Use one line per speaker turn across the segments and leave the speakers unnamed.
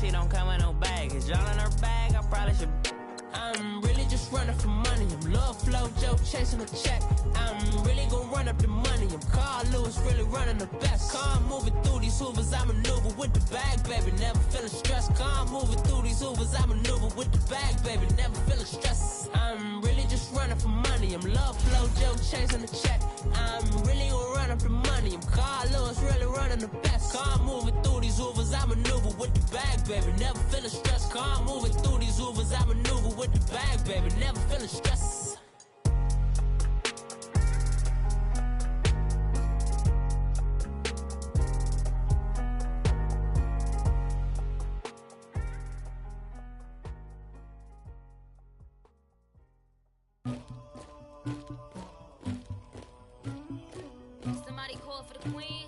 she don't come with no baggage. All in her bag, I probably should. I'm really just running for money. I'm love flow, Joe chasing a check. I'm really gonna run up the money. I'm Carl Lewis, really running the best. Car moving through these Hoovers, I maneuver with the bag, baby. Never feeling stressed. Car moving through these Hoovers, I maneuver with the bag, baby. Never feeling stressed. I'm really just running for money. I'm love flow, Joe chasing the check. I'm really gonna run up the money. I'm Carl Lewis, really running the best. Car moving through these Hoovers, I maneuver with the bag, baby. Never feeling stressed. Car moving through these Hoovers, I maneuver with the bag, baby. Never feeling stressed.
Somebody call for the queen.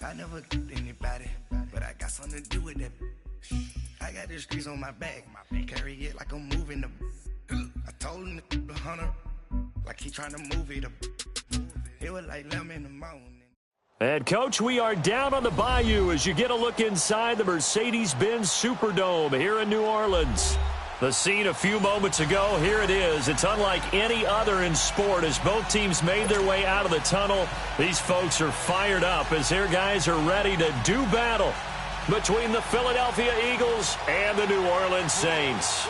I never did anybody, but I got something to do with that. I got the streets on my back, carry it like I'm moving the. I told him the hunter, like he trying to move it up. It was like 11 in the morning.
And, Coach, we are down on the bayou as you get a look inside the Mercedes-Benz Superdome here in New Orleans. The scene a few moments ago, here it is. It's unlike any other in sport as both teams made their way out of the tunnel. These folks are fired up as their guys are ready to do battle between the Philadelphia Eagles and the New Orleans Saints.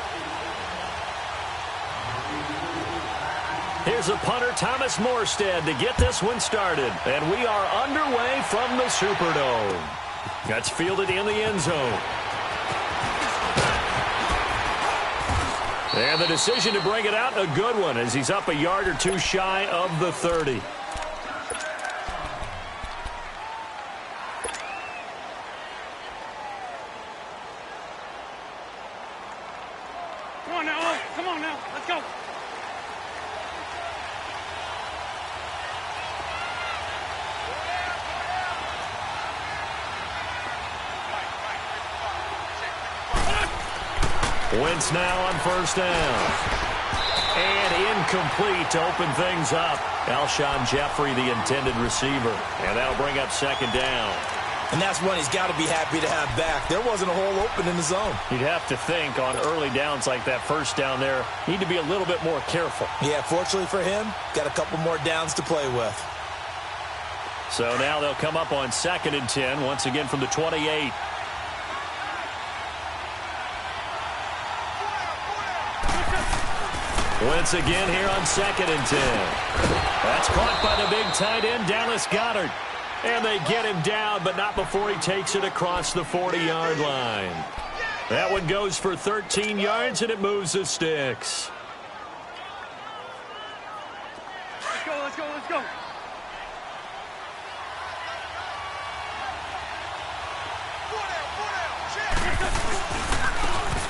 Here's a punter, Thomas Morstead, to get this one started. And we are underway from the Superdome. That's fielded in the end zone. And the decision to bring it out, a good one, as he's up a yard or two shy of the 30.
Come on now, come on now, let's go.
Wentz now on first down. And incomplete to open things up. Alshon Jeffrey, the intended receiver. And that'll bring up second down.
And that's one he's got to be happy to have back. There wasn't a hole open in the zone.
You'd have to think on early downs like that first down there, need to be a little bit more careful.
Yeah, fortunately for him, got a couple more downs to play with.
So now they'll come up on 2nd and 10, once again from the 28. Once again here on 2nd and 10. That's caught by the big tight end, Dallas Goedert. And they get him down, but not before he takes it across the 40-yard line. That one goes for 13 yards, and it moves the sticks.
Let's go, let's go, let's go.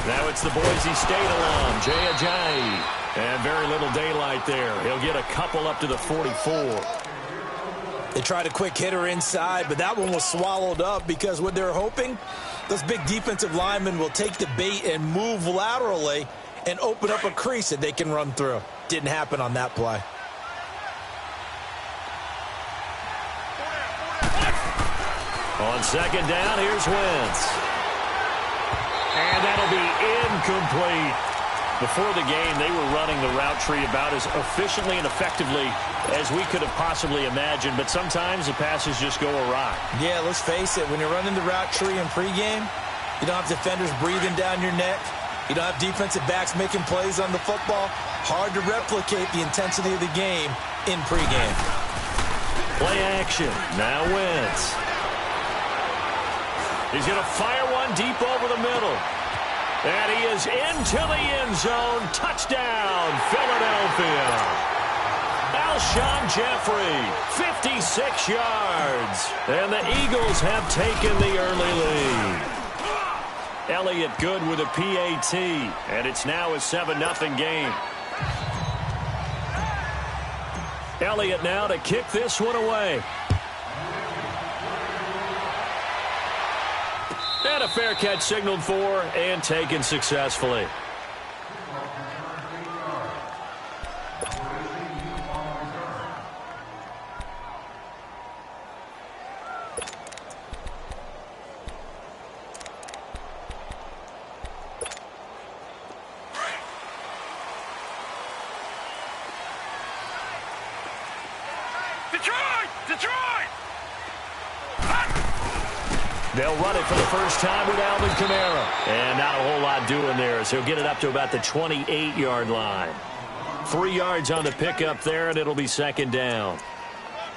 Now it's the Boise State alum, Jay Ajayi. And very little daylight there. He'll get a couple up to the 44.
They tried a quick hitter inside, but that one was swallowed up because what they're hoping, those big defensive linemen will take the bait and move laterally and open up a crease that they can run through. Didn't happen on that play.
On 2nd down, here's Wentz. And that'll be incomplete. Before the game, they were running the route tree about as efficiently and effectively as we could have possibly imagined, but sometimes the passes just go awry.
Yeah, let's face it, when you're running the route tree in pregame, you don't have defenders breathing down your neck. You don't have defensive backs making plays on the football. Hard to replicate the intensity of the game in pregame.
Play action. Now Wentz. He's going to fire one deep over the middle. And he is into the end zone. Touchdown, Philadelphia. Alshon Jeffrey, 56 yards. And the Eagles have taken the early lead. Elliott good with a PAT. And it's now a 7-0 game. Elliott now to kick this one away. And a fair catch signaled for and taken successfully.
Detroit!
They'll run it for the first time with Alvin Kamara. And not a whole lot doing there as he'll get it up to about the 28-yard line. 3 yards on the pickup there, and it'll be second down.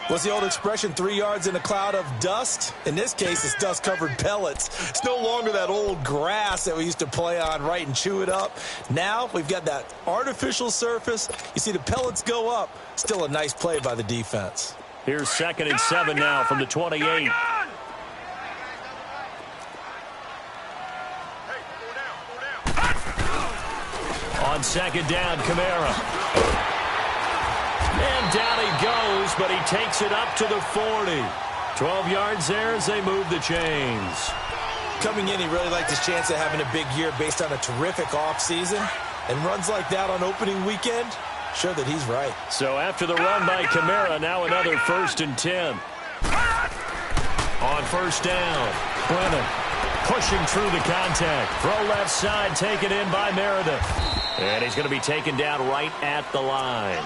What's the old expression, 3 yards in a cloud of dust? In this case, it's dust-covered pellets. It's no longer that old grass that we used to play on, right, and chew it up. Now we've got that artificial surface. You see the pellets go up. Still a nice play by the defense.
Here's 2nd and 7 now from the 28. On 2nd down, Kamara. And down he goes, but he takes it up to the 40. 12 yards there as they move the chains.
Coming in, he really liked his chance of having a big year based on a terrific offseason. And runs like that on opening weekend, sure that he's right.
So after the run by Kamara, now another 1st and 10. On 1st down, Brennan pushing through the contact. Throw left side, taken in by Meredith. And he's going to be taken down right at the line.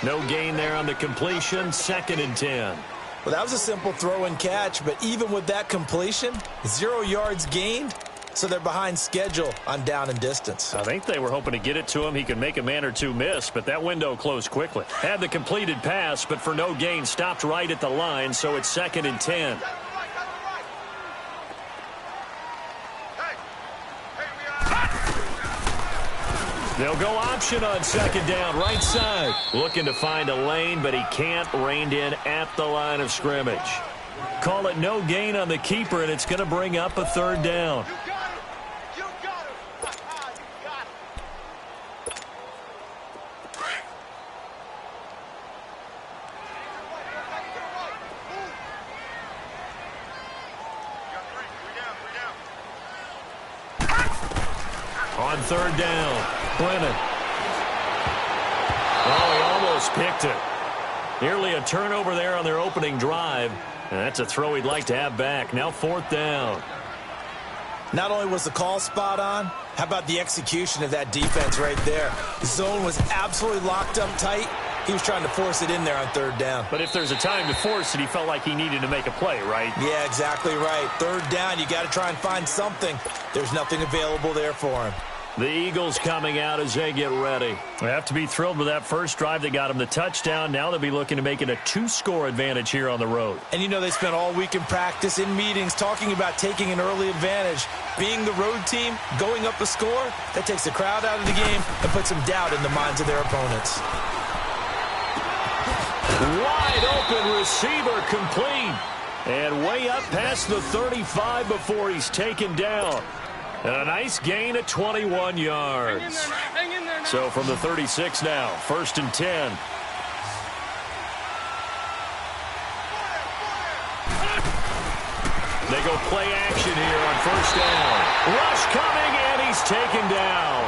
No gain there on the completion, 2nd and 10.
Well, that was a simple throw and catch, but even with that completion, 0 yards gained, so they're behind schedule on down and distance.
I think they were hoping to get it to him. He could make a man or two miss, but that window closed quickly. Had the completed pass, but for no gain, stopped right at the line, so it's 2nd and 10. They'll go option on 2nd down, right side. Looking to find a lane, but he can't. Reined in at the line of scrimmage. Call it no gain on the keeper, and it's going to bring up a 3rd down.
You got it! You got it!
On 3rd down, Brennan. Oh, he almost picked it. Nearly a turnover there on their opening drive. And that's a throw he'd like to have back. Now 4th down.
Not only was the call spot on, how about the execution of that defense right there? The zone was absolutely locked up tight. He was trying to force it in there on 3rd down.
But if there's a time to force it, he felt like he needed to make a play, right?
Yeah, exactly right. 3rd down, you got to try and find something. There's nothing available there for him.
The Eagles coming out as they get ready. They have to be thrilled with that first drive that got them the touchdown. Now they'll be looking to make it a 2-score advantage here on the road.
And you know they spent all week in practice, in meetings, talking about taking an early advantage. Being the road team, going up a score, that takes the crowd out of the game and puts some doubt in the minds of their opponents.
Wide open receiver complete. And way up past the 35 before he's taken down. And a nice gain at 21 yards.
Hang in there now.
So from the 36 now, 1st and 10. They go play action here on 1st down. Rush coming, and he's taken down.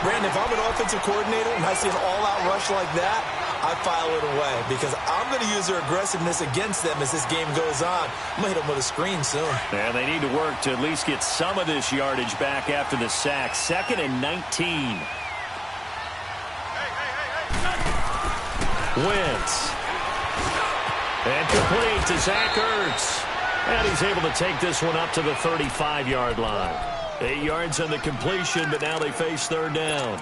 Brandon, if I'm an offensive coordinator and I see an all-out rush like that, I file it away because I'm going to use their aggressiveness against them as this game goes on. I'm going to hit them with a screen soon.
And they need to work to at least get some of this yardage back after the sack. 2nd and 19. Wentz. And complete to Zach Ertz. And he's able to take this one up to the 35-yard line. 8 yards on the completion, but now they face 3rd down.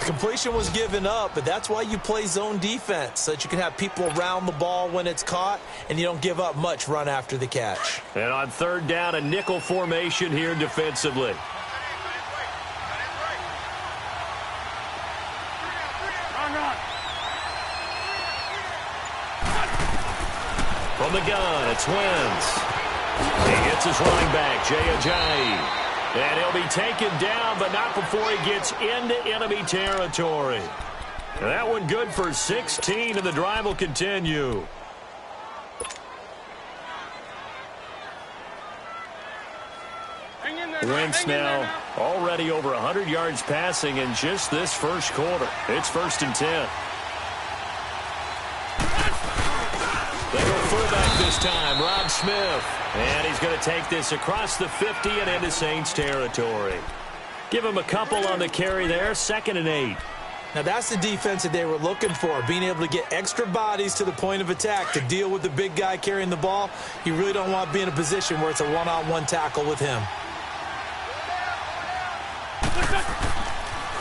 Completion was given up, but that's why you play zone defense, so that you can have people around the ball when it's caught, and you don't give up much run after the catch.
And on 3rd down, a nickel formation here defensively.
Run.
From the gun, it's Wentz. He gets his running back, Jay Ajayi. And he'll be taken down, but not before he gets into enemy territory. And that one good for 16, and the drive will continue.
Hang in there.
Wentz now already over 100 yards passing in just this first quarter. It's 1st and 10. They go fullback this time, Rob Smith. And he's going to take this across the 50 and into Saints territory. Give him a couple on the carry there, 2nd and 8.
Now, that's the defense that they were looking for, being able to get extra bodies to the point of attack to deal with the big guy carrying the ball. You really don't want to be in a position where it's a one-on-one tackle with him.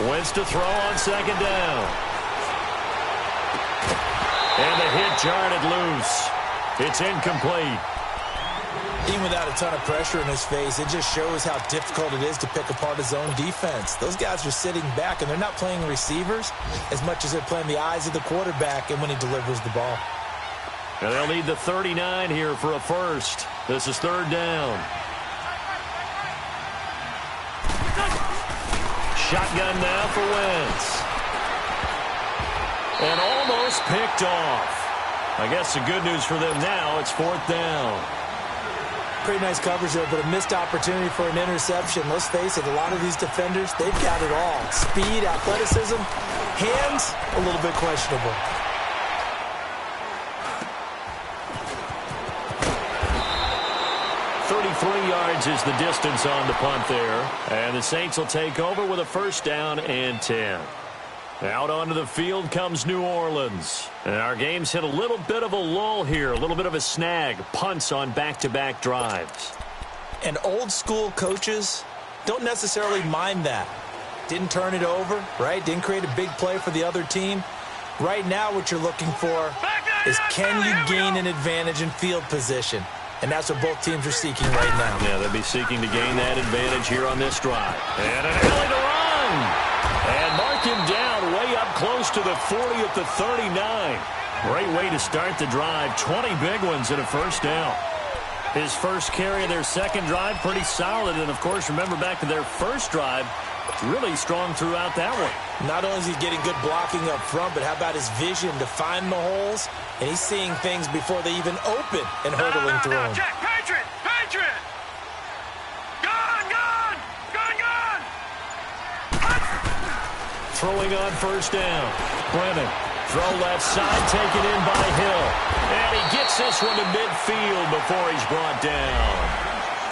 Wentz to throw on second down. And the hit jarred loose. It's incomplete.
Even without a ton of pressure in his face, it just shows how difficult it is to pick apart his own defense. Those guys are sitting back, and they're not playing receivers as much as they're playing the eyes of the quarterback and when he delivers the ball.
And they'll need the 39 here for a first. This is third down. Shotgun now for Wentz. And almost picked off. I guess the good news for them now, it's fourth down.
Pretty nice coverage there, but a missed opportunity for an interception. Let's face it, a lot of these defenders, they've got it all. Speed, athleticism, hands, a little bit questionable.
Yards is the distance on the punt there. And the Saints will take over with a first down and 10. Out onto the field comes New Orleans. And our game's hit a little bit of a lull here, a little bit of a snag. Punts on back-to-back drives.
And old-school coaches don't necessarily mind that. Didn't turn it over, right? Didn't create a big play for the other team. Right now what you're looking for is can you gain an advantage in field position? And that's what both teams are seeking right now.
Yeah, they'll be seeking to gain that advantage here on this drive. And an alley to run. And mark him down way up close to the 40 at the 39. Great way to start the drive. 20 big ones and a first down. His first carry of their second drive, pretty solid. And, of course, remember back to their first drive, really strong throughout that one.
Not only is he getting good blocking up front, but how about his vision to find the holes? And he's seeing things before they even open and hurdling through them.
Check, Patriot! Patriot! Gone, gone! Gone, gone!
Throwing on first down. Brennan. Throw left side, taken in by Hill. And he gets this one to midfield before he's brought down.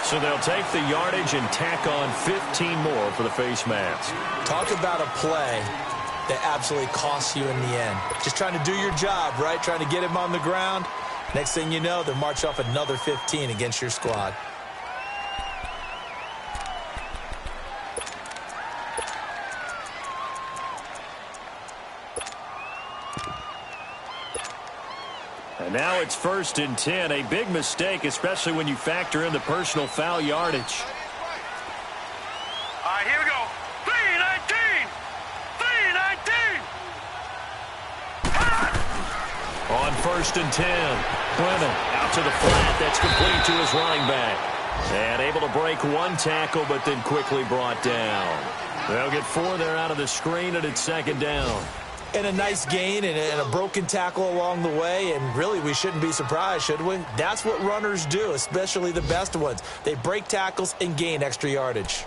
So they'll take the yardage and tack on 15 more for the face mask.
Talk about a play that absolutely costs you in the end. Just trying to do your job, right? Trying to get him on the ground. Next thing you know, they'll march off another 15 against your squad.
And now it's first and 10. A big mistake, especially when you factor in the personal foul yardage.
All right, here we go. 3-19! 3-19!
On first and 10. Brennan out to the flat. That's complete to his running back. And able to break one tackle, but then quickly brought down. They'll get 4 there out of the screen, and it's second down.
And a nice gain and a broken tackle along the way. And really, we shouldn't be surprised, should we? That's what runners do, especially the best ones. They break tackles and gain extra yardage.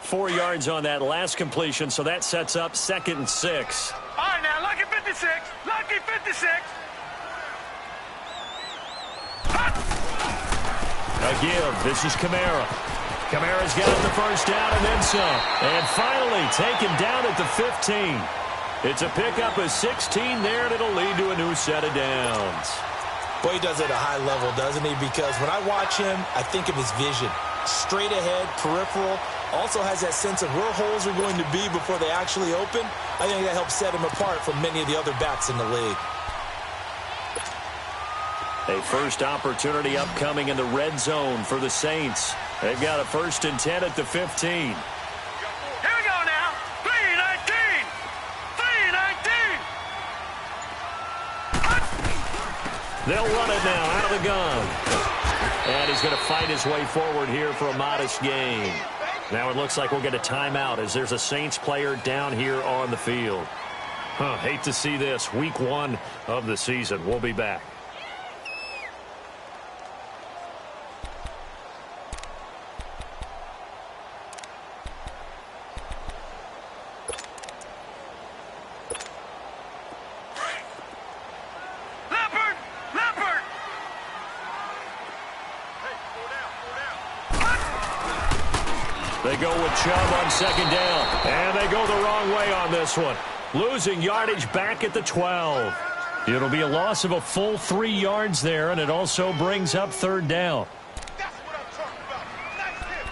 Four yards on that last completion, so that sets up second and 6.
All right, now, lucky 56. Lucky 56.
A give. This is Kamara. Kamara's got the first down and then some. And finally taken down at the 15. It's a pickup of 16 there, and it'll lead to a new set of downs.
Boy, he does it at a high level, doesn't he? Because when I watch him, I think of his vision. Straight ahead, peripheral. Also has that sense of where holes are going to be before they actually open. I think that helps set him apart from many of the other backs in the league.
A first opportunity upcoming in the red zone for the Saints. They've got a first and 10 at the 15.
Here we go now. 3-19. 3-19.
They'll run it now out of the gun. And he's going to fight his way forward here for a modest gain. Now it looks like we'll get a timeout as there's a Saints player down here on the field. Hate to see this. Week 1 of the season. We'll be back. They go with Chubb on second down. And they go the wrong way on this one. Losing yardage back at the 12. It'll be a loss of a full 3 yards there, and it also brings up third down.
That's what I'm talking about. Nice hit,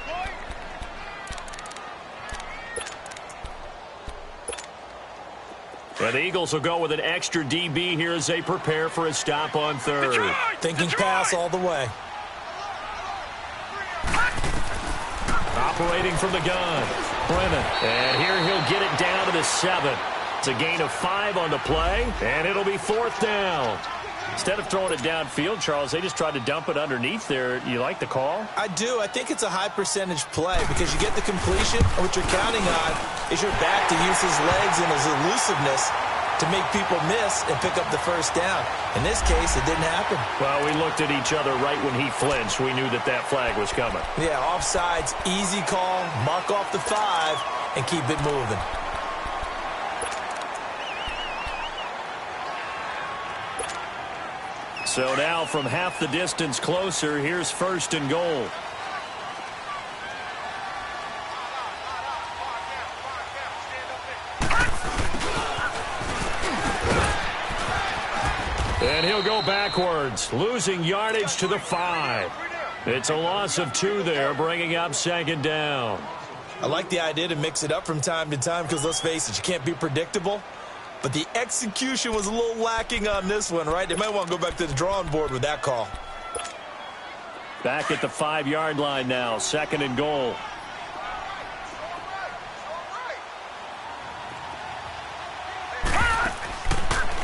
boy.
And the Eagles will go with an extra DB here as they prepare for a stop on third.
Thinking pass all the way.
Operating from the gun, Brennan. And here he'll get it down to the 7. It's a gain of 5 on the play, and it'll be fourth down. Instead of throwing it downfield, Charles, they just tried to dump it underneath there. You like the call?
I do. I think it's a high percentage play because you get the completion, and what you're counting on is your back to use his legs and his elusiveness to make people miss and pick up the first down. In this case, it didn't happen.
Well, we looked at each other right when he flinched. We knew that flag was coming.
Yeah, offsides, easy call, mark off the 5, and keep it moving.
So now from half the distance closer, here's first and goal. And he'll go backwards, losing yardage to the 5. It's a loss of 2 there, bringing up second down.
I like the idea to mix it up from time to time because, let's face it, you can't be predictable. But the execution was a little lacking on this one, right? They might want to go back to the drawing board with that call.
Back at the 5-yard line now, second and goal.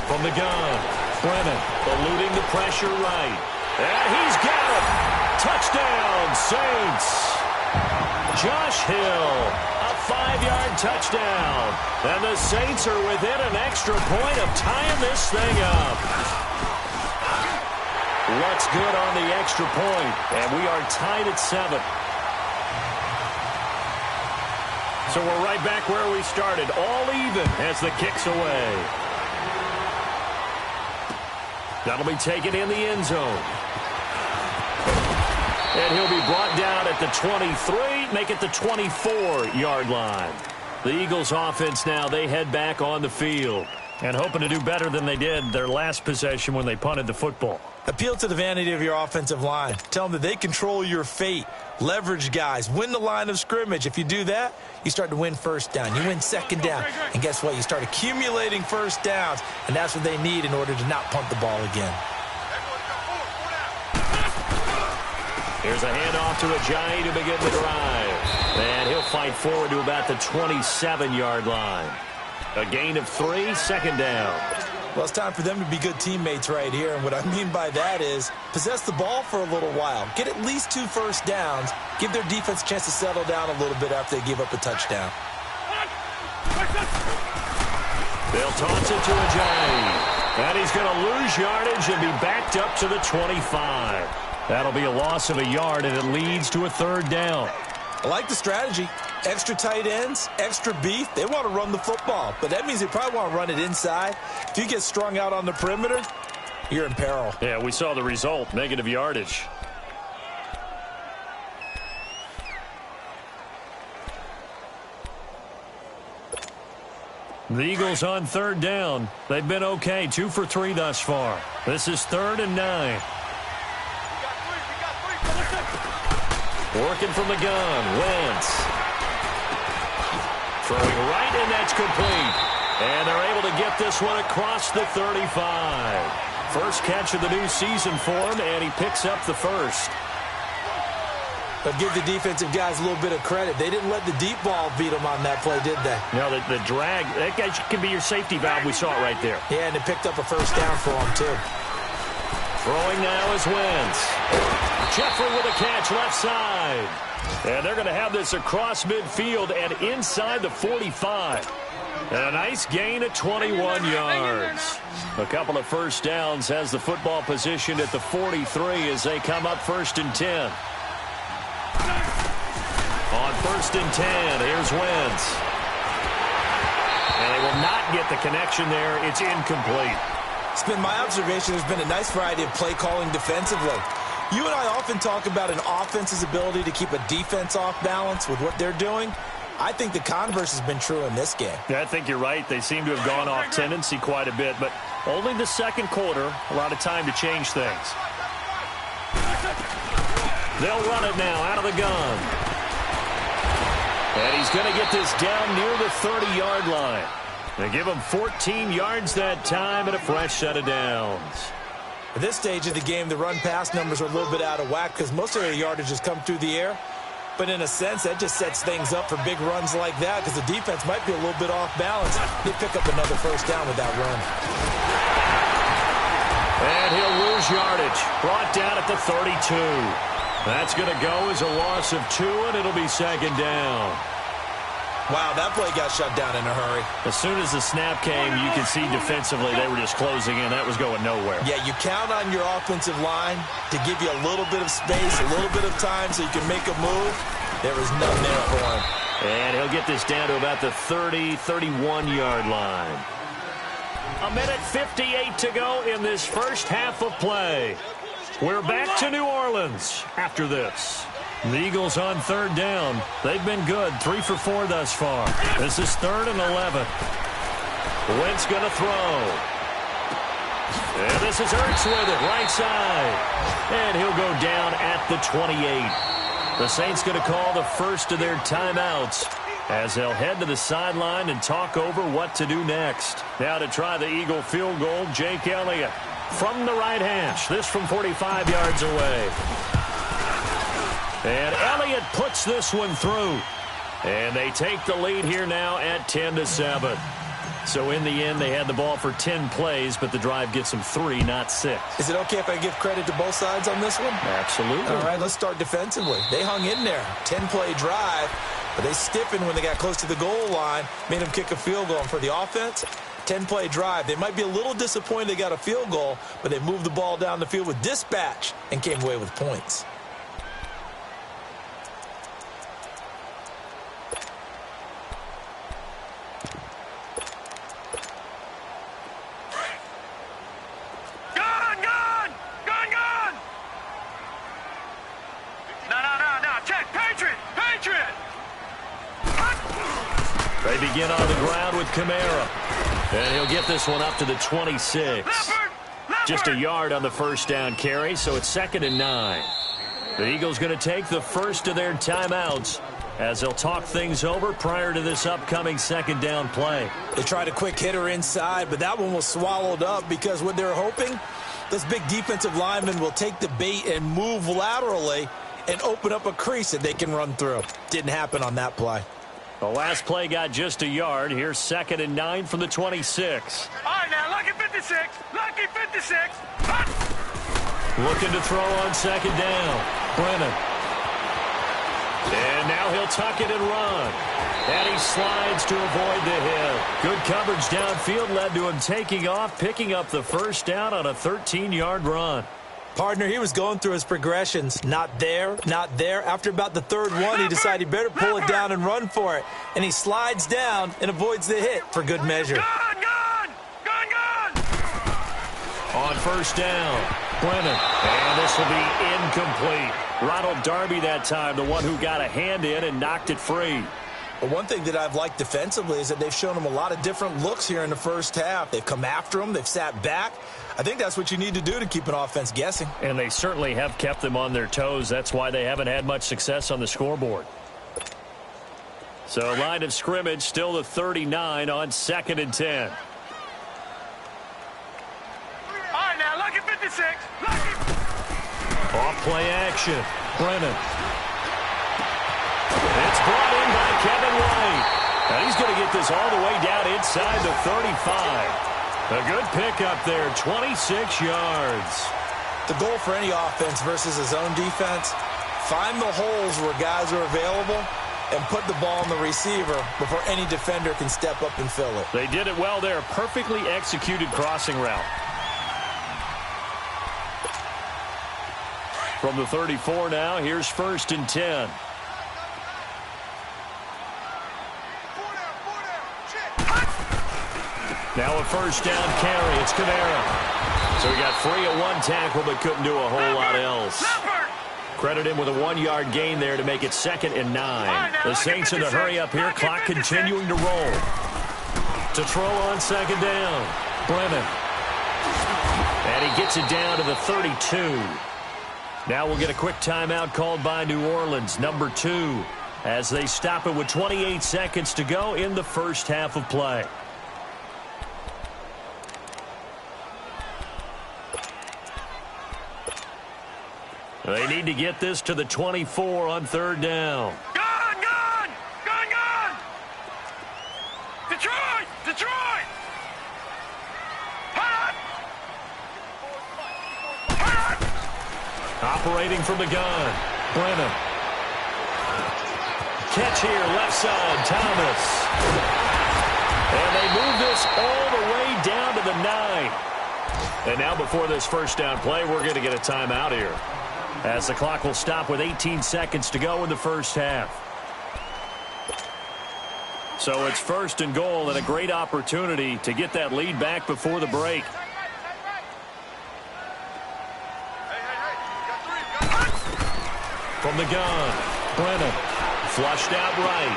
From the gun, Brennan eluding the pressure right. And he's got it. Touchdown, Saints. Josh Hill, a 5-yard touchdown. And the Saints are within an extra point of tying this thing up. What's good on the extra point? And we are tied at 7. So we're right back where we started, all even as the kick's away. That'll be taken in the end zone. And he'll be brought down at the 23, make it the 24-yard line. The Eagles offense now, they head back on the field and hoping to do better than they did their last possession when they punted the football.
Appeal to the vanity of your offensive line. Tell them that they control your fate. Leverage guys. Win the line of scrimmage. If you do that, you start to win first down. You win second down. And guess what? You start accumulating first downs, and that's what they need in order to not punt the ball again.
Here's a handoff to Ajayi to begin the drive. And he'll fight forward to about the 27-yard line. A gain of 3, second down.
Well, it's time for them to be good teammates right here. And what I mean by that is possess the ball for a little while. Get at least 2 first downs. Give their defense a chance to settle down a little bit after they give up a touchdown.
They'll toss it to Ajayi. And he's going to lose yardage and be backed up to the 25. That'll be a loss of a yard, and it leads to a third down.
I like the strategy. Extra tight ends, extra beef. They want to run the football, but that means they probably want to run it inside. If you get strung out on the perimeter, you're in peril.
Yeah, we saw the result, negative yardage. The Eagles on third down. They've been okay, 2 for 3 thus far. This is 3rd and 9. Working from the gun, Wentz. Throwing right, and that's complete. And they're able to get this one across the 35. First catch of the new season for him, and he picks up the first.
But give the defensive guys a little bit of credit. They didn't let the deep ball beat them on that play, did they?
No, the drag, that guy can be your safety valve. We saw it right there.
Yeah, and it picked up a first down for them, too.
Throwing now is Wentz. Jeffrey with a catch left side. And they're going to have this across midfield and inside the 45. And a nice gain of 21 yards. A couple of first downs has the football positioned at the 43 as they come up 1st and 10. On 1st and 10, here's Wentz. And they will not get the connection there. It's incomplete.
It's been my observation there's been a nice variety of play calling defensively. You and I often talk about an offense's ability to keep a defense off balance with what they're doing. I think the converse has been true in this game.
Yeah, I think you're right. They seem to have gone off tendency quite a bit, but only the second quarter, a lot of time to change things. They'll run it now out of the gun. And he's going to get this down near the 30-yard line. They give him 14 yards that time and a fresh set of downs.
At this stage of the game, the run-pass numbers are a little bit out of whack because most of their yardage has come through the air. But in a sense, that just sets things up for big runs like that because the defense might be a little bit off balance. They pick up another first down with that run.
And he'll lose yardage. Brought down at the 32. That's going to go as a loss of 2, and it'll be second down.
Wow, that play got shut down in a hurry.
As soon as the snap came, you can see defensively they were just closing in. That was going nowhere.
Yeah, you count on your offensive line to give you a little bit of space, a little bit of time so you can make a move. There was none there for him.
And he'll get this down to about the 30, 31-yard line. 1:58 to go in this first half of play. We're back to New Orleans after this. The Eagles on third down. They've been good, 3 for 4 thus far. This is 3rd and 11. Wentz going to throw. And this is Ertz with it, right side. And he'll go down at the 28. The Saints going to call the first of their timeouts as they'll head to the sideline and talk over what to do next. Now to try the Eagle field goal, Jake Elliott from the right hash. This from 45 yards away. And Elliott puts this one through. And they take the lead here now at 10-7. So in the end, they had the ball for 10 plays, but the drive gets them 3, not 6.
Is it okay if I give credit to both sides on this one?
Absolutely.
All right, let's start defensively. They hung in there. 10-play drive, but they stiffened when they got close to the goal line, made them kick a field goal. And for the offense, 10-play drive. They might be a little disappointed they got a field goal, but they moved the ball down the field with dispatch and came away with points.
They begin on the ground with Kamara. And he'll get this one up to the 26. Just a yard on the first down carry, so it's 2nd and 9. The Eagles going to take the first of their timeouts as they'll talk things over prior to this upcoming second down play.
They tried a quick hitter inside, but that one was swallowed up because what they're hoping, this big defensive lineman will take the bait and move laterally and open up a crease that they can run through. Didn't happen on that play.
The last play got just a yard. Here's 2nd and 9 from the 26.
All right, now, lucky 56. Lucky 56. Hut!
Looking to throw on second down. Brennan. And now he'll tuck it and run. And he slides to avoid the hit. Good coverage downfield led to him taking off, picking up the first down on a 13-yard run.
Partner, he was going through his progressions. Not there, not there. After about the third one, he decided he better pull it down and run for it. And he slides down and avoids the hit for good measure.
Gone!
On first down, Brennan. And this will be incomplete. Ronald Darby that time, the one who got a hand in and knocked it free.
But one thing that I've liked defensively is that they've shown him a lot of different looks here in the first half. They've come after him. They've sat back. I think that's what you need to do to keep an offense guessing.
And they certainly have kept them on their toes. That's why they haven't had much success on the scoreboard. So line of scrimmage still the 39 on 2nd and 10.
All right, now, lucky 56. Lucky.
Off play action. Brennan. It's brought in by Kevin White. And he's going to get this all the way down inside the 35. A good pickup there, 26 yards.
The goal for any offense versus his own defense, find the holes where guys are available and put the ball on the receiver before any defender can step up and fill it.
They did it well there. Perfectly executed crossing route. From the 34 now, here's 1st and 10. Now a first down carry. It's Kamara. So he got free of one tackle but couldn't do a whole lot else. Credit him with a 1-yard gain there to make it 2nd and 9. The Saints in a hurry up here. Clock continuing to roll. To throw on 2nd down. Brennan. And he gets it down to the 32. Now we'll get a quick timeout called by New Orleans, number 2, as they stop it with 28 seconds to go in the first half of play. They need to get this to the 24 on 3rd down.
Gone! Detroit! Hot!
Operating from the gun, Brennan. Catch here, left side, Thomas. And they move this all the way down to the 9. And now before this first down play, we're going to get a timeout here, as the clock will stop with 18 seconds to go in the first half. So it's 1st and goal and a great opportunity to get that lead back before the break. From the gun, Brennan. Flushed out right.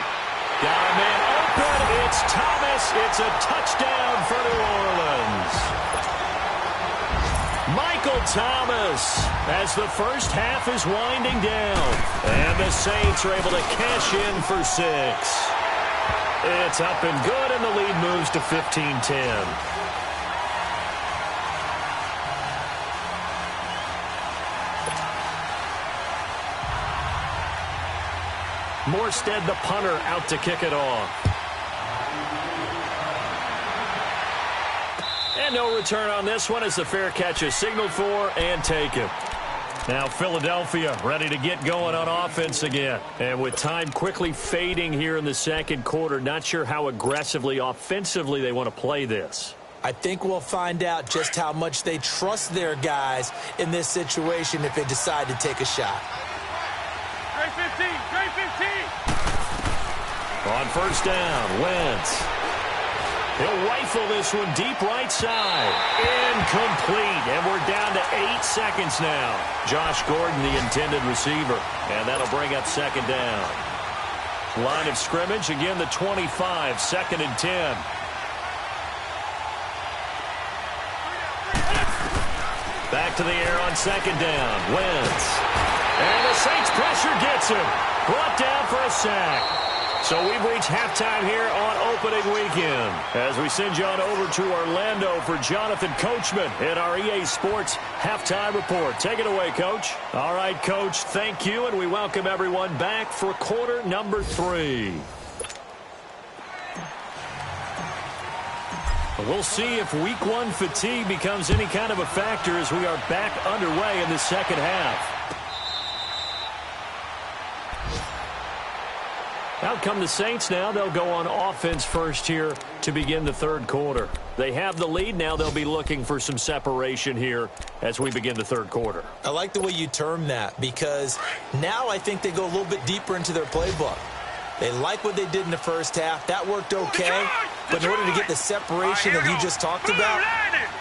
Got a man open. It's Thomas. It's a touchdown for New Orleans. Michael Thomas, as the first half is winding down. And the Saints are able to cash in for 6. It's up and good, and the lead moves to 15-10. Morstead, the punter, out to kick it off. And no return on this one as the fair catch is signaled for and taken. Now Philadelphia ready to get going on offense again. And with time quickly fading here in the 2nd quarter, not sure how aggressively, offensively they want to play this.
I think we'll find out just how much they trust their guys in this situation if they decide to take a shot.
Great 15!
On 1st down, Wentz. He'll rifle this one deep right side. Incomplete. And we're down to 8 seconds now. Josh Gordon, the intended receiver. And that'll bring up 2nd down. Line of scrimmage, again the 25, 2nd and 10. Back to the air on 2nd down. Wentz. And the Saints pressure gets him. Brought down for a sack. So we've reached halftime here on opening weekend as we send you on over to Orlando for Jonathan Coachman in our EA Sports halftime report. Take it away, Coach. All right, Coach, thank you, and we welcome everyone back for quarter number 3. We'll see if week 1 fatigue becomes any kind of a factor as we are back underway in the 2nd half. Out come the Saints now. They'll go on offense first here to begin the 3rd quarter. They have the lead. Now they'll be looking for some separation here as we begin the 3rd quarter.
I like the way you term that because now I think they go a little bit deeper into their playbook. They like what they did in the first half. That worked okay. But in order to get the separation that you just talked about,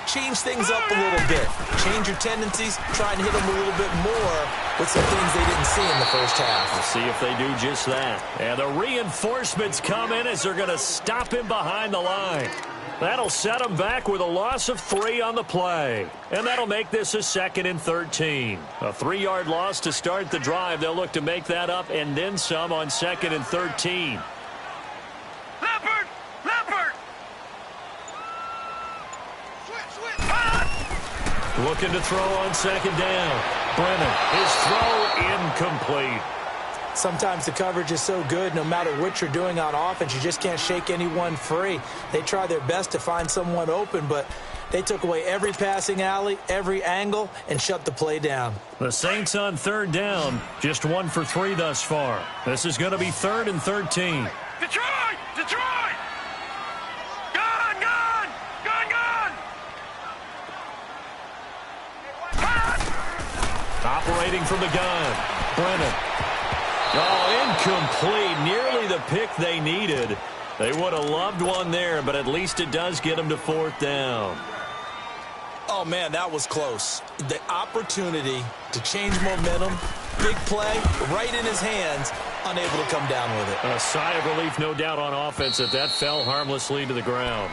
change things up a little bit. Change your tendencies. Try and hit them a little bit more with some things they didn't see in the first half.
We'll see if they do just that. And the reinforcements come in as they're going to stop him behind the line. That'll set them back with a loss of 3 on the play. And that'll make this a 2nd and 13. A 3-yard loss to start the drive. They'll look to make that up and then some on 2nd and 13.
Leopard!
Looking to throw on 2nd down. Brennan, his throw incomplete.
Sometimes the coverage is so good, no matter what you're doing on offense, you just can't shake anyone free. They try their best to find someone open, but they took away every passing alley, every angle, and shut the play down.
The Saints on 3rd down, just 1 for 3 thus far. This is going to be 3rd and 13.
Detroit!
Operating from the gun, Brennan. Oh, incomplete. Nearly the pick they needed. They would have loved one there, but at least it does get them to 4th down.
Oh, man, that was close. The opportunity to change momentum, big play, right in his hands, unable to come down with it.
A sigh of relief, no doubt, on offense that fell harmlessly to the ground.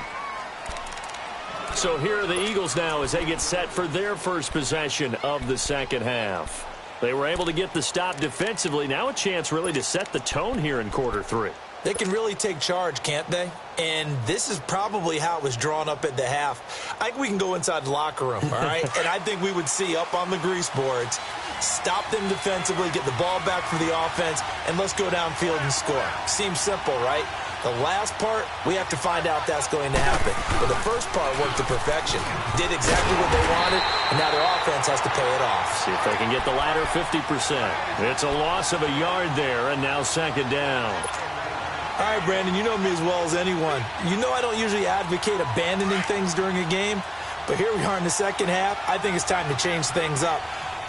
So here are the Eagles now as they get set for their first possession of the second half. They were able to get the stop defensively. Now a chance really to set the tone here in quarter three.
They can really take charge, can't they? And this is probably how it was drawn up at the half. I think we can go inside the locker room, all right? And I think we would see up on the grease boards, stop them defensively, get the ball back for the offense, and let's go downfield and score. Seems simple, right? The last part, we have to find out that's going to happen. But the first part worked to perfection. Did exactly what they wanted, and now their offense has to pay it off.
See if they can get the latter 50%. It's a loss of a yard there, and now second down.
All right, Brandon, you know me as well as anyone. You know I don't usually advocate abandoning things during a game, but here we are in the second half. I think it's time to change things up.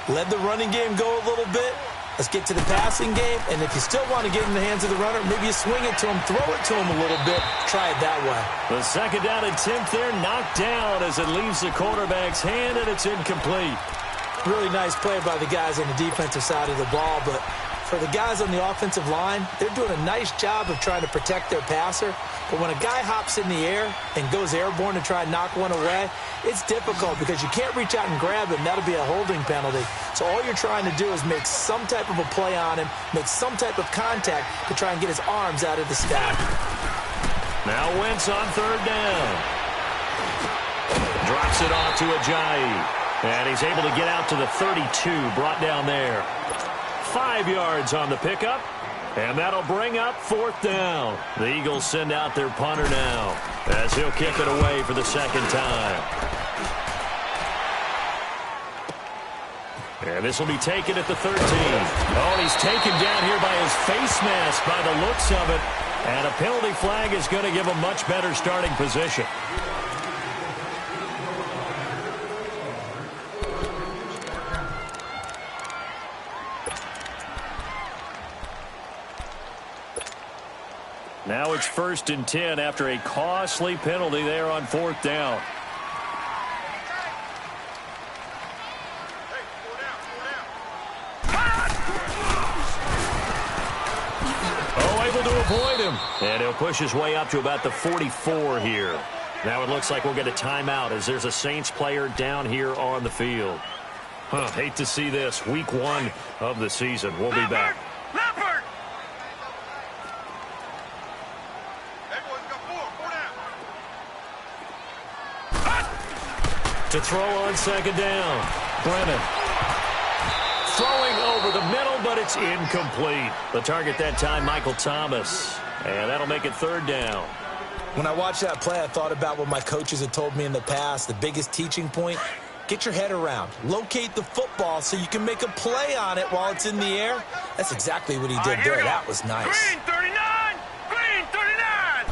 Let the running game go a little bit. Let's get to the passing game, and if you still want to get in the hands of the runner, maybe you swing it to him, throw it to him a little bit, try it that way.
The second down attempt there knocked down as it leaves the quarterback's hand, and it's incomplete.
Really nice play by the guys on the defensive side of the ball, but for the guys on the offensive line, they're doing a nice job of trying to protect their passer. But when a guy hops in the air and goes airborne to try and knock one away, it's difficult because you can't reach out and grab him. That'll be a holding penalty. So all you're trying to do is make some type of a play on him, make some type of contact to try and get his arms out of the stack.
Now Wentz on third down. Drops it off to Ajayi. And he's able to get out to the 32, brought down there. 5 yards on the pickup, and that'll bring up fourth down. The Eagles send out their punter now as he'll kick it away for the second time. And this will be taken at the 13. Oh, he's taken down here by his face mask by the looks of it, and a penalty flag is going to give a much better starting position. Now it's 1st and 10 after a costly penalty there on fourth down. Oh, able to avoid him. And he'll push his way up to about the 44 here. Now it looks like we'll get a timeout as there's a Saints player down here on the field. Hate to see this. Week 1 of the season. We'll be back. To throw on second down. Brennan. Throwing over the middle, but it's incomplete. The target that time, Michael Thomas. And that'll make it third down.
When I watched that play, I thought about what my coaches had told me in the past. The biggest teaching point, get your head around. Locate the football so you can make a play on it while it's in the air. That's exactly what he did there. That was nice.
Green 39! Green 39!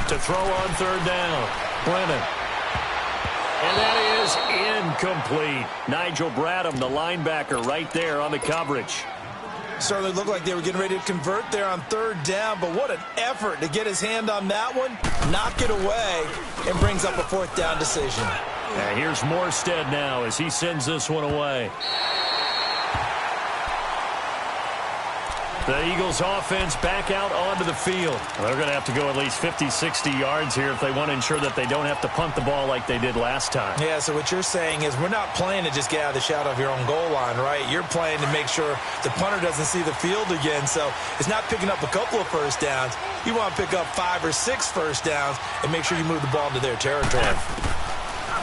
To throw on third down. Brennan. And that is incomplete. Nigel Bradham, the linebacker, right there on the coverage.
Certainly looked like they were getting ready to convert there on third down, but what an effort to get his hand on that one, knock it away, and brings up a fourth down decision.
And here's Morstead now as he sends this one away. The Eagles offense back out onto the field. They're going to have to go at least 50, 60 yards here if they want to ensure that they don't have to punt the ball like they did last time.
Yeah, so what you're saying is we're not playing to just get out of the shadow of your own goal line, right? You're playing to make sure the punter doesn't see the field again. So it's not picking up a couple of first downs. You want to pick up 5 or 6 first downs and make sure you move the ball into their territory.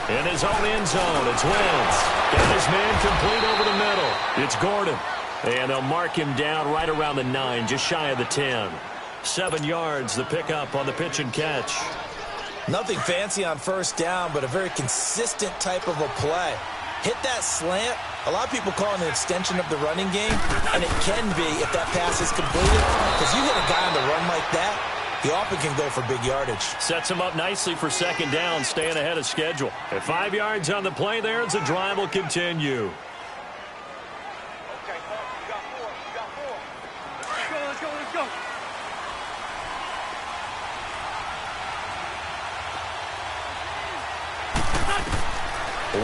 In his own end zone, it's Wentz. Got his man complete over the middle. It's Gordon. And they'll mark him down right around the 9, just shy of the 10. 7 yards, the pickup on the pitch and catch.
Nothing fancy on first down, but a very consistent type of a play. Hit that slant. A lot of people call it an extension of the running game, and it can be if that pass is completed. Because you hit a guy on the run like that, he often can go for big yardage. Sets
him up nicely for second down, staying ahead of schedule. At 5 yards on the play there, the drive will continue.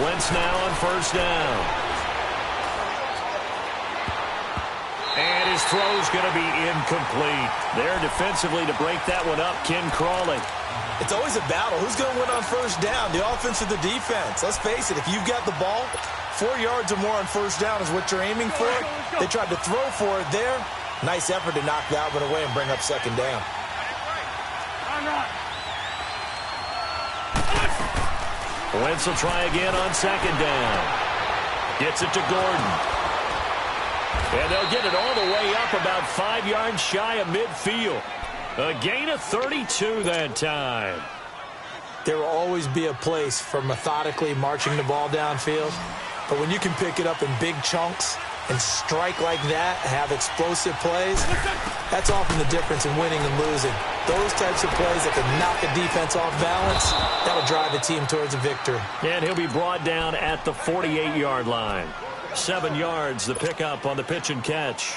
Wentz now on first down. And his throw's going to be incomplete. There defensively to break that one up, Ken Crawley.
It's always a battle. Who's going to win on first down, the offense or the defense? Let's face it, if you've got the ball, 4 yards or more on first down is what you're aiming for. They tried to throw for it there. Nice effort to knock that one away and bring up second down.
Wentz will try again on second down. Gets it to Gordon. And they'll get it all the way up about 5 yards shy of midfield. A gain of 32 that time.
There will always be a place for methodically marching the ball downfield. But when you can pick it up in big chunks and strike like that, have explosive plays, that's often the difference in winning and losing. Those types of plays that can knock a defense off balance, that'll drive a team towards a victory.
And he'll be brought down at the 48-yard line. 7 yards, the pickup on the pitch and catch.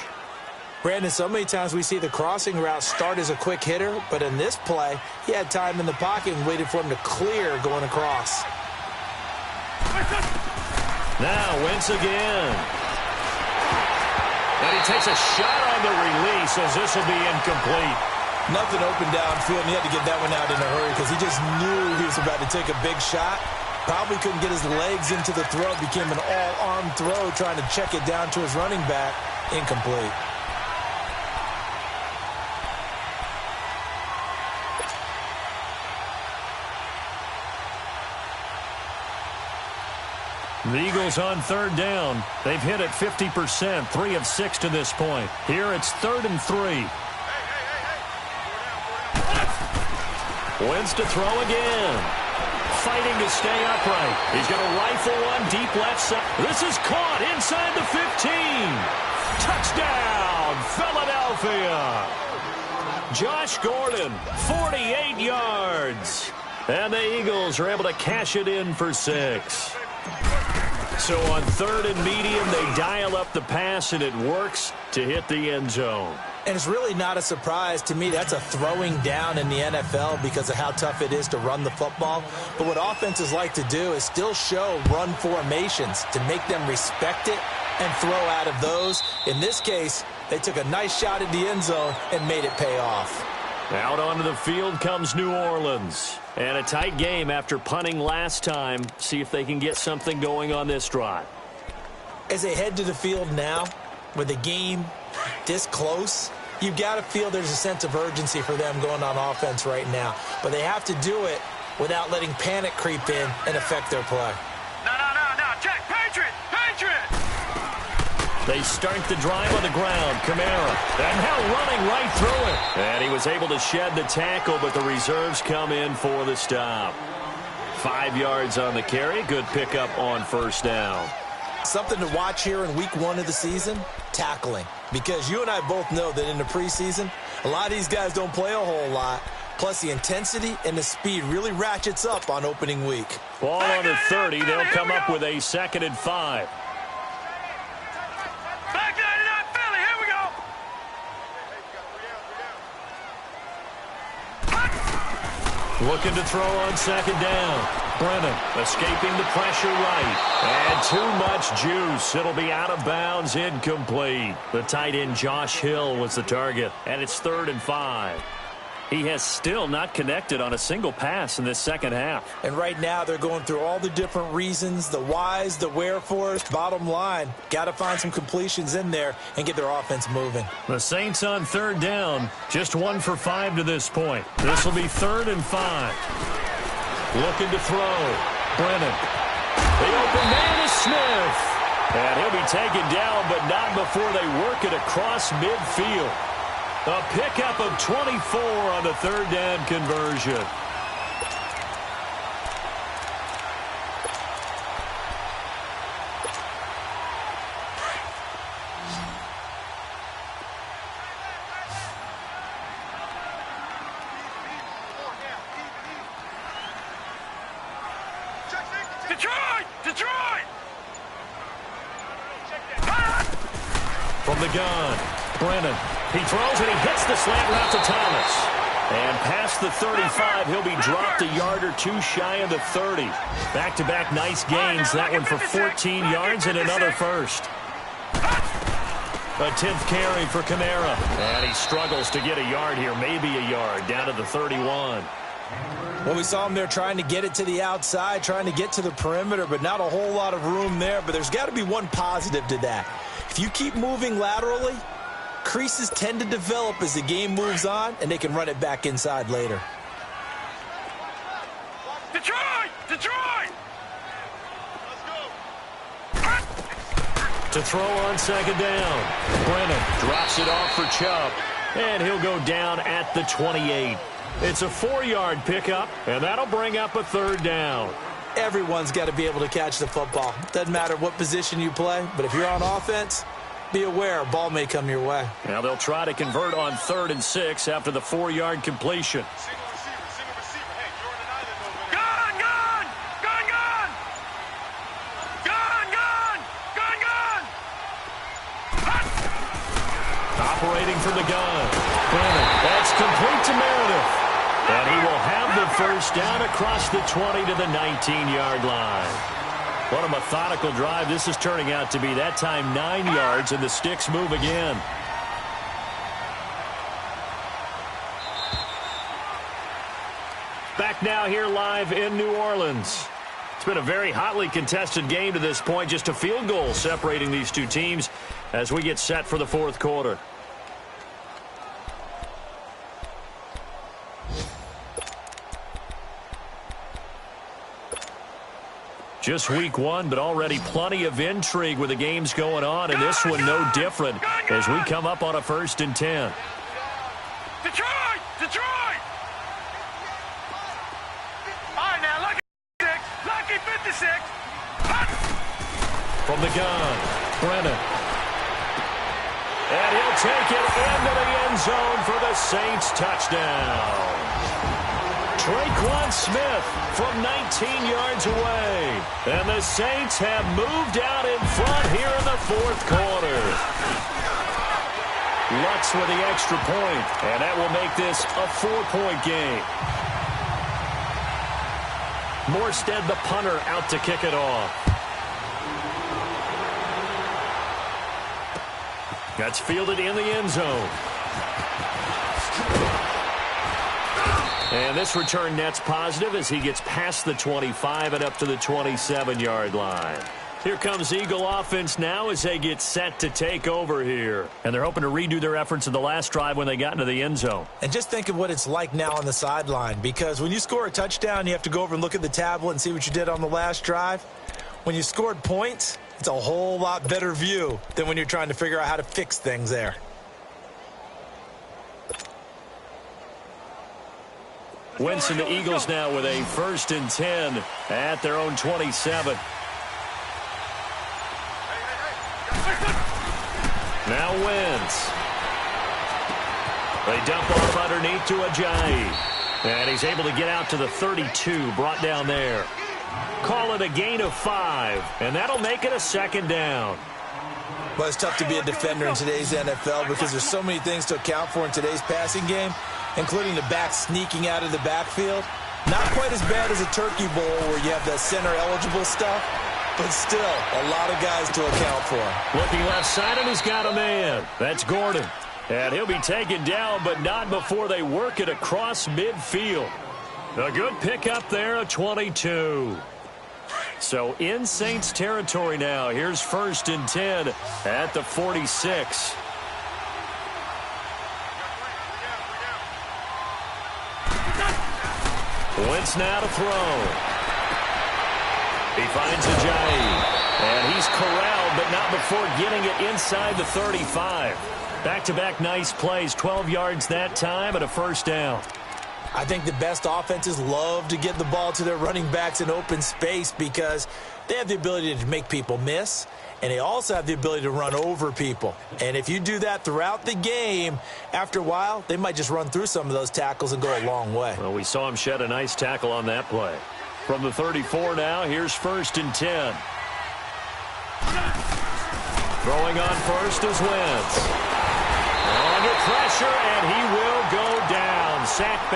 Brandon, so many times we see the crossing route start as a quick hitter, but in this play, he had time in the pocket and waited for him to clear going across.
Now Wentz again. And he takes a shot on the release as this will be incomplete.
Nothing open downfield, and he had to get that one out in a hurry because he just knew he was about to take a big shot. Probably couldn't get his legs into the throw. Became an all-arm throw trying to check it down to his running back. Incomplete.
The Eagles on third down. They've hit it 50%, 3 of 6 to this point. Here it's 3rd and 3. Wentz to throw again. Fighting to stay upright. He's going to rifle one deep left side. This is caught inside the 15. Touchdown, Philadelphia. Josh Gordon, 48 yards. And the Eagles are able to cash it in for 6. So on 3rd and medium, they dial up the pass, and it works to hit the end zone.
And it's really not a surprise to me. That's a throwing down in the NFL because of how tough it is to run the football. But what offenses like to do is still show run formations to make them respect it and throw out of those. In this case, they took a nice shot at the end zone and made it pay off.
Out onto the field comes New Orleans. And a tight game after punting last time. See if they can get something going on this drive.
As they head to the field now, with the game this close, you've got to feel there's a sense of urgency for them going on offense right now. But they have to do it without letting panic creep in and affect their play.
No, Jack, Patriot!
They start the drive on the ground. Kamara. And now running right through it. And he was able to shed the tackle, but the reserves come in for the stop. 5 yards on the carry. Good pickup on first down.
Something to watch here in week 1 of the season, tackling. Because you and I both know that in the preseason, a lot of these guys don't play a whole lot. Plus, the intensity and the speed really ratchets up on opening week.
Ball on the 30. They'll come up with a 2nd and 5.
Back 99 Philly, here we go.
Looking to throw on 2nd down. Brennan escaping the pressure right. And too much juice. It'll be out of bounds, incomplete. The tight end Josh Hill was the target. And it's 3rd and 5. He has still not connected on a single pass in this second half.
And right now they're going through all the different reasons, the whys, the wherefores. Bottom line, got to find some completions in there and get their offense moving.
The Saints on 3rd down, just 1 for 5 to this point. This will be 3rd and 5. Looking to throw. Brennan. The open man is Smith. And he'll be taken down, but not before they work it across midfield. A pickup of 24 on the 3rd down conversion.
Detroit!
From the gun, Brennan. He throws and he hits the slant route to Thomas. And past the 35, he'll be dropped a yard or two shy of the 30. Back-to-back nice gains. That one for 14 yards and another first. A 10th carry for Kamara. And he struggles to get a yard here, maybe a yard, down to the 31.
Well, we saw him there trying to get it to the outside, trying to get to the perimeter, but not a whole lot of room there. But there's got to be one positive to that. If you keep moving laterally, creases tend to develop as the game moves on, and they can run it back inside later.
Detroit! Detroit!
To throw on second down. Brennan drops it off for Chubb, and he'll go down at the 28. It's a 4-yard pickup, and that'll bring up a third down.
Everyone's got to be able to catch the football. Doesn't matter what position you play, but if you're on offense, be aware a ball may come your way.
Now they'll try to convert on 3rd and 6 after the 4-yard completion. Operating from the gun. Brennan, that's complete to Meredith. And he will have the first down across the 20 to the 19-yard line. What a methodical drive this is turning out to be. That time 9 yards, and the sticks move again. Back now here live in New Orleans. It's been a very hotly contested game to this point. Just a field goal separating these two teams as we get set for the fourth quarter. Just week 1, but already plenty of intrigue with the games going on, and this one no different as we come up on a 1st and 10.
Detroit! Detroit! All right, now, lucky 56. Lucky 56.
From the gun, Brennan. And he'll take it into the end zone for the Saints touchdown. Traquan Smith from 19 yards away. And the Saints have moved out in front here in the fourth quarter. Lutz with the extra point, and that will make this a 4-point game. Morstead, the punter, out to kick it off. That's fielded in the end zone. And this return net's positive as he gets past the 25 and up to the 27-yard line. Here comes Eagle offense now as they get set to take over here. And they're hoping to redo their efforts in the last drive when they got into the end zone.
And just think of what it's like now on the sideline, because when you score a touchdown, you have to go over and look at the tablet and see what you did on the last drive. When you scored points, it's a whole lot better view than when you're trying to figure out how to fix things there.
Wentz and the Eagles now with a 1st and 10 at their own 27. Now Wentz. They dump off underneath to Ajayi. And he's able to get out to the 32, brought down there. Call it a gain of 5, and that'll make it a 2nd down.
Well, it's tough to be a defender in today's NFL because there's so many things to account for in today's passing game, including the back sneaking out of the backfield. Not quite as bad as a turkey bowl where you have the center-eligible stuff, but still a lot of guys to account for.
Looking left side, and he's got a man. That's Gordon. And he'll be taken down, but not before they work it across midfield. A good pickup there, a 22. So in Saints territory now. Here's 1st and 10 at the 46. Wentz now to throw. He finds Ajayi. And he's corralled, but not before getting it inside the 35. Back-to-back nice plays, 12 yards that time and a 1st down.
I think the best offenses love to get the ball to their running backs in open space because they have the ability to make people miss, and they also have the ability to run over people. And if you do that throughout the game, after a while, they might just run through some of those tackles and go a long way.
Well, we saw him shed a nice tackle on that play. From the 34 now, here's 1st and 10. Throwing on first is Wentz. Under pressure, and he will go down. Sacked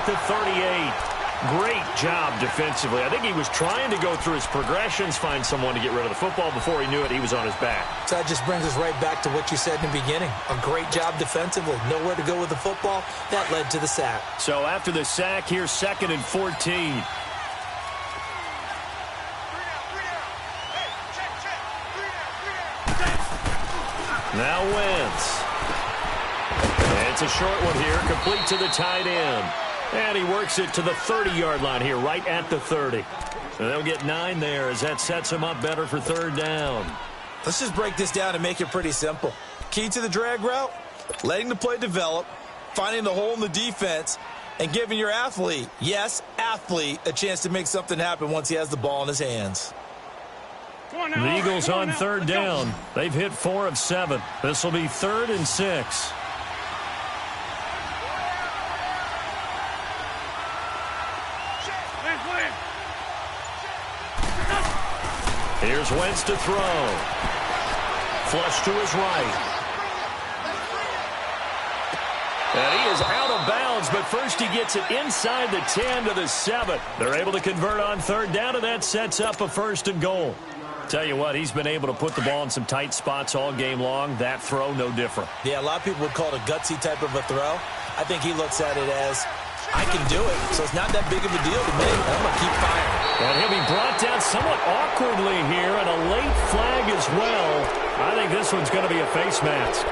at the 38. Great job defensively. I think he was trying to go through his progressions, find someone to get rid of the football. Before he knew it, he was on his back.
So that just brings us right back to what you said in the beginning. A great job defensively. Nowhere to go with the football. That led to the sack.
So after the sack, here's 2nd and 14. Now Wentz. And it's a short one here, complete to the tight end. And he works it to the 30-yard line here, right at the 30. So they'll get 9 there as that sets him up better for 3rd down.
Let's just break this down and make it pretty simple. Key to the drag route, letting the play develop, finding the hole in the defense, and giving your athlete, yes, athlete, a chance to make something happen once he has the ball in his hands.
The Eagles on 3rd down. They've hit 4 of 7. This will be 3rd and 6. Here's Wentz to throw. Flush to his right. And he is out of bounds, but first he gets it inside the 10 to the 7. They're able to convert on 3rd down, and that sets up a 1st and goal. Tell you what, he's been able to put the ball in some tight spots all game long. That throw, no different.
Yeah, a lot of people would call it a gutsy type of a throw. I think he looks at it as, I can do it, so it's not that big of a deal to me. I'm going to keep firing.
And he'll be brought down somewhat awkwardly here, and a late flag as well. I think this one's going to be a face mask.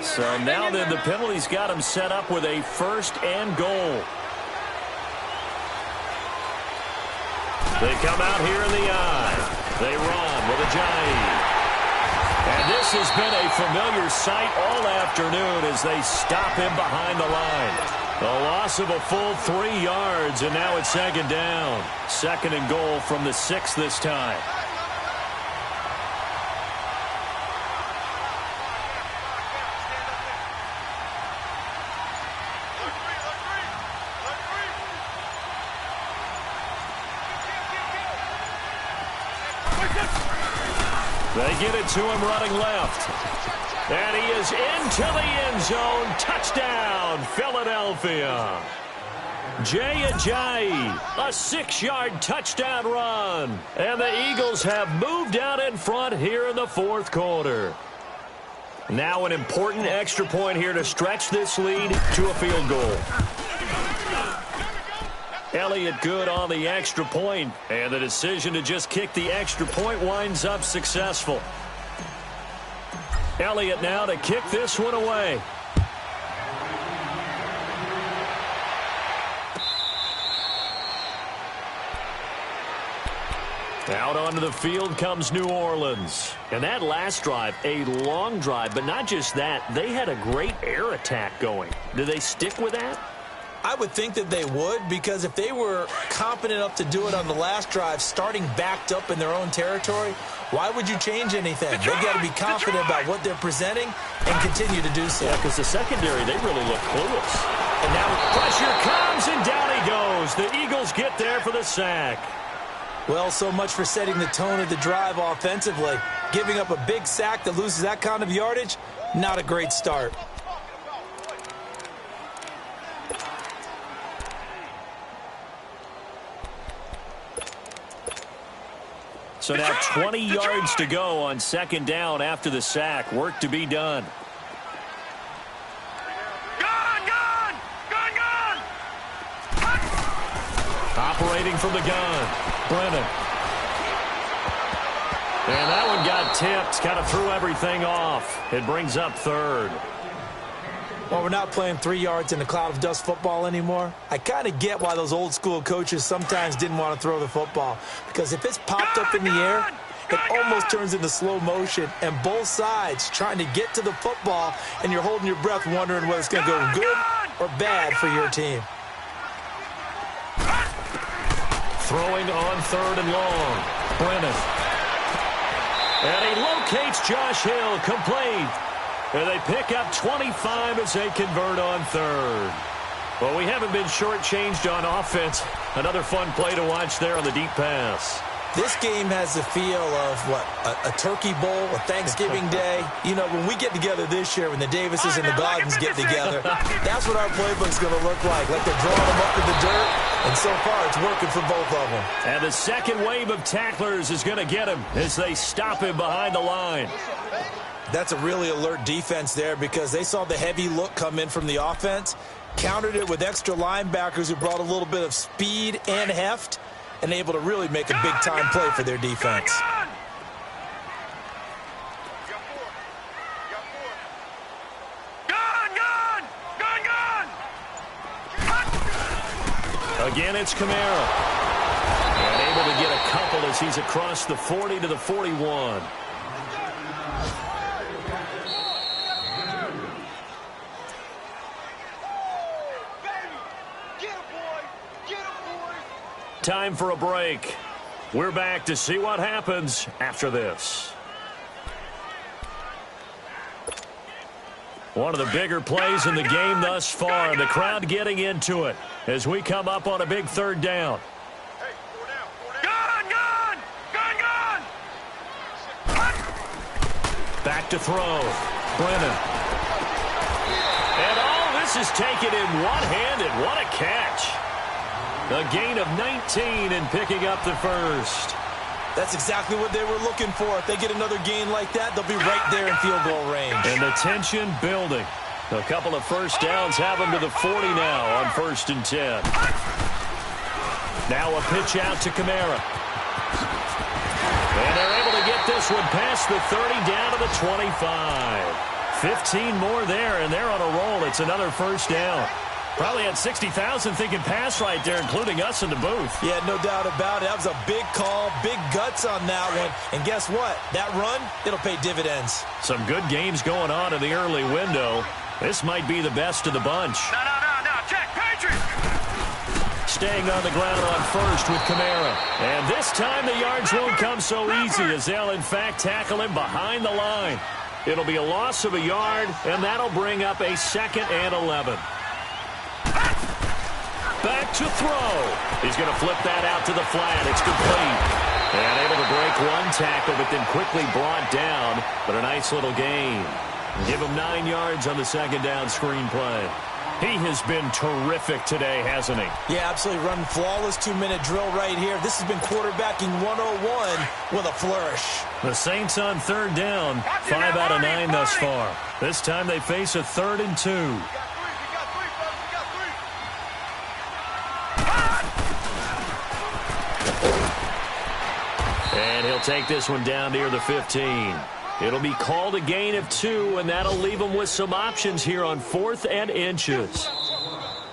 So now then the penalty's got him set up with a 1st and goal. They come out here in the eye. They run with a jive. And this has been a familiar sight all afternoon as they stop him behind the line. A loss of a full 3 yards, and now it's 2nd down. 2nd and goal from the 6 this time. They get it to him running left. And he is into the end zone. Touchdown, Philadelphia. Jay Ajayi, a 6-yard touchdown run. And the Eagles have moved out in front here in the 4th quarter. Now an important extra point here to stretch this lead to a field goal. Elliott good on the extra point, and the decision to just kick the extra point winds up successful. Elliott now to kick this one away. Out onto the field comes New Orleans. And that last drive, a long drive, but not just that, they had a great air attack going. Do they stick with that?
I would think that they would, because if they were confident enough to do it on the last drive, starting backed up in their own territory, why would you change anything? They've got to be confident about what they're presenting and continue to do so.
Yeah, because the secondary, they really look clueless. And now pressure comes, and down he goes. The Eagles get there for the sack.
Well, so much for setting the tone of the drive offensively. Giving up a big sack that loses that kind of yardage, not a great start.
So now 20 yards to go on 2nd down after the sack. Work to be done. Operating from the gun, Brennan. And that one got tipped, kind of threw everything off. It brings up 3rd.
Well, we're not playing 3 yards in a cloud of dust football anymore. I kind of get why those old school coaches sometimes didn't want to throw the football. Because if it's popped up in the air, it almost turns into slow motion. And both sides trying to get to the football, and you're holding your breath wondering whether it's going to go good or bad for your team.
Throwing on 3rd and long. Brennan. And he locates Josh Hill, complete. And they pick up 25 as they convert on 3rd. Well, we haven't been shortchanged on offense. Another fun play to watch there on the deep pass.
This game has the feel of, what, a turkey bowl, a Thanksgiving day. You know, when we get together this year, when the Davises and the Gardens get together, that's what our playbook's going to look like. Like they're drawing them up in the dirt, and so far it's working for both of them.
And the second wave of tacklers is going to get him as they stop him behind the line.
That's a really alert defense there because they saw the heavy look come in from the offense, countered it with extra linebackers who brought a little bit of speed and heft, and able to really make a big-time play for their defense.
Again, it's Kamara. And able to get a couple as he's across the 40 to the 41. Time for a break. We're back to see what happens after this. One of the bigger plays in the game thus far, and the crowd getting into it as we come up on a big third down. Back to throw. Brennan. And all this is taken in one-handed. What a catch. A gain of 19 and picking up the first.
That's exactly what they were looking for. If they get another gain like that, they'll be right there in field goal range.
And the tension building. A couple of first downs have them to the 40 now on 1st and 10. Now a pitch out to Kamara. And they're able to get this one past the 30 down to the 25. 15 more there, and they're on a roll. It's another first down. Probably had 60,000 thinking pass right there, including us in the booth.
Yeah, no doubt about it. That was a big call, big guts on that one. And guess what? That run, it'll pay dividends.
Some good games going on in the early window. This might be the best of the bunch.
No, check, Patriot!
Staying on the ground on first with Kamara. And this time the yards won't come so easy as they'll, in fact, tackle him behind the line. It'll be a loss of a yard, and that'll bring up a 2nd and 11. Back to throw. He's going to flip that out to the flat. It's complete. And able to break one tackle, but then quickly brought down. But a nice little gain. Give him 9 yards on the 2nd down screen play. He has been terrific today, hasn't he?
Yeah, absolutely. Running flawless 2-minute drill right here. This has been quarterbacking 101 with a flourish.
The Saints on 3rd down. 5 out of 9 thus far. This time they face a 3rd and 2. And he'll take this one down near the 15. It'll be called a gain of 2, and that'll leave them with some options here on 4th and inches.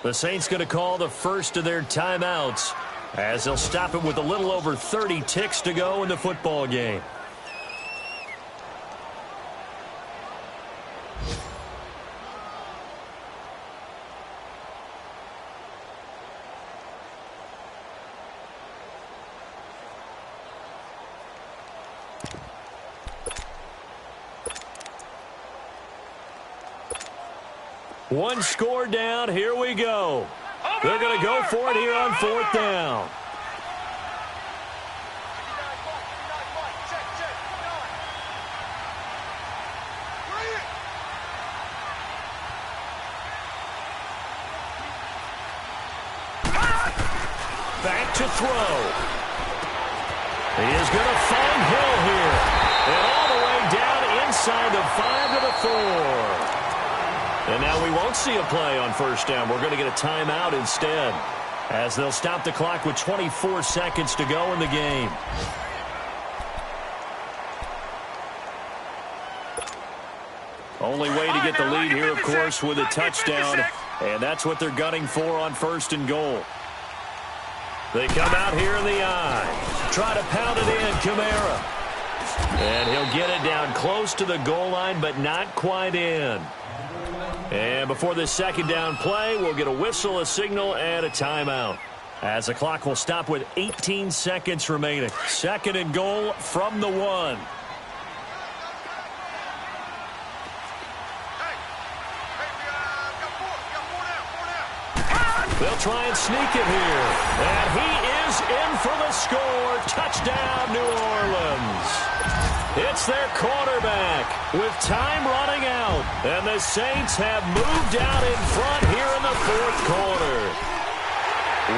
The Saints going to call the first of their timeouts as they'll stop it with a little over 30 ticks to go in the football game. One score down. Here we go. They're going to go for it here on 4th down. Back to throw. He is going to find Hill here. And all the way down inside the 5 to the 4. And now we won't see a play on 1st down. We're going to get a timeout instead as they'll stop the clock with 24 seconds to go in the game. Only way to get the lead here, of course, with a touchdown. And that's what they're gunning for on 1st and goal. They come out here in the eye. Try to pound it in, Kamara. And he'll get it down close to the goal line, but not quite in. And before this 2nd down play, we'll get a whistle, a signal, and a timeout. As the clock will stop with 18 seconds remaining. 2nd and goal from the 1. They'll try and sneak it here. And he is in for the score. Touchdown, New Orleans. It's their quarterback with time running out. And the Saints have moved out in front here in the fourth quarter.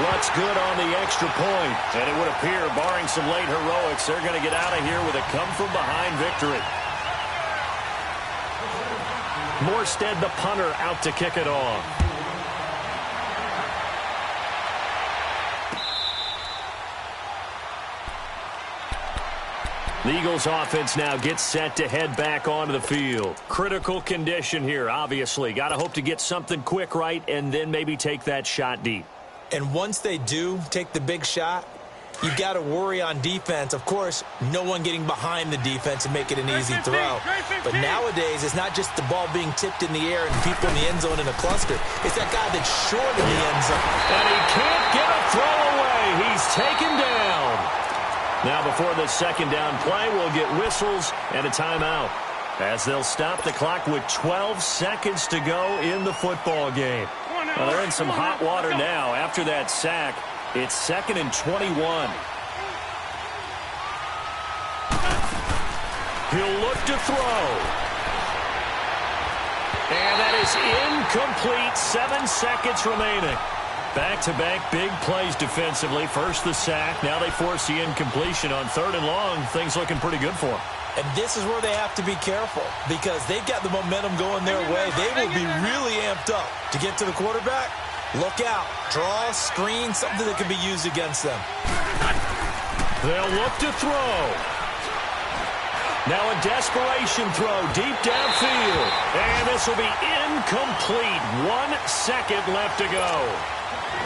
What's good on the extra point? And it would appear, barring some late heroics, they're going to get out of here with a come-from-behind victory. Morstead, the punter, out to kick it off. The Eagles offense now gets set to head back onto the field. Critical condition here, obviously. Got to hope to get something quick right and then maybe take that shot deep.
And once they do take the big shot, you've got to worry on defense. Of course, no one getting behind the defense and make it an easy throw. But nowadays, it's not just the ball being tipped in the air and people in the end zone in a cluster. It's that guy that's short in the end zone.
And he can't get a throw away. He's taken down. Now before the second down play, we'll get whistles and a timeout, as they'll stop the clock with 12 seconds to go in the football game. Well, they're in some hot water now after that sack. It's 2nd and 21. He'll look to throw. And that is incomplete. 7 seconds remaining. Back-to-back big plays defensively. First the sack. Now they force the incompletion on 3rd and long. Things looking pretty good for them.
And this is where they have to be careful, because they've got the momentum going their way. They will be really amped up to get to the quarterback. Look out. Draw, screen, something that can be used against them.
They'll look to throw. Now a desperation throw deep downfield. And this will be incomplete. 1 second left to go.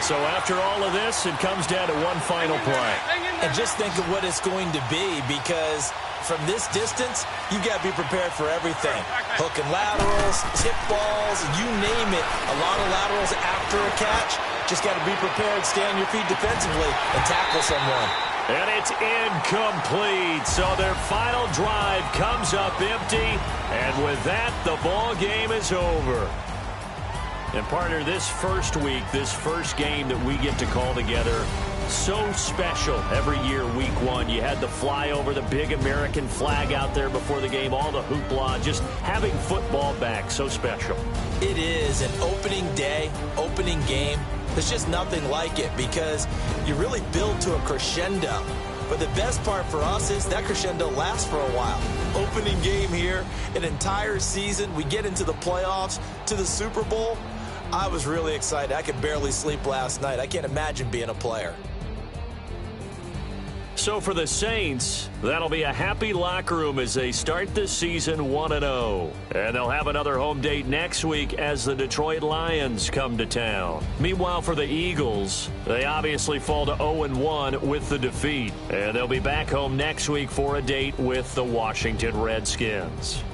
So after all of this, it comes down to one final play.
And just think of what it's going to be, because from this distance, you've got to be prepared for everything. Hook and laterals, tip balls, you name it. A lot of laterals after a catch. Just got to be prepared, stay on your feet defensively, and tackle someone.
And it's incomplete. So their final drive comes up empty. And with that, the ball game is over. And partner, this first week, this first game that we get to call together, so special every year, week 1. You had the flyover, the big American flag out there before the game, all the hoopla, just having football back, so special.
It is an opening day, opening game. There's just nothing like it, because you really build to a crescendo. But the best part for us is that crescendo lasts for a while. Opening game here, an entire season. We get into the playoffs, to the Super Bowl. I was really excited. I could barely sleep last night. I can't imagine being a player.
So for the Saints, that'll be a happy locker room as they start this season 1-0. And they'll have another home date next week as the Detroit Lions come to town. Meanwhile, for the Eagles, they obviously fall to 0-1 with the defeat. And they'll be back home next week for a date with the Washington Redskins.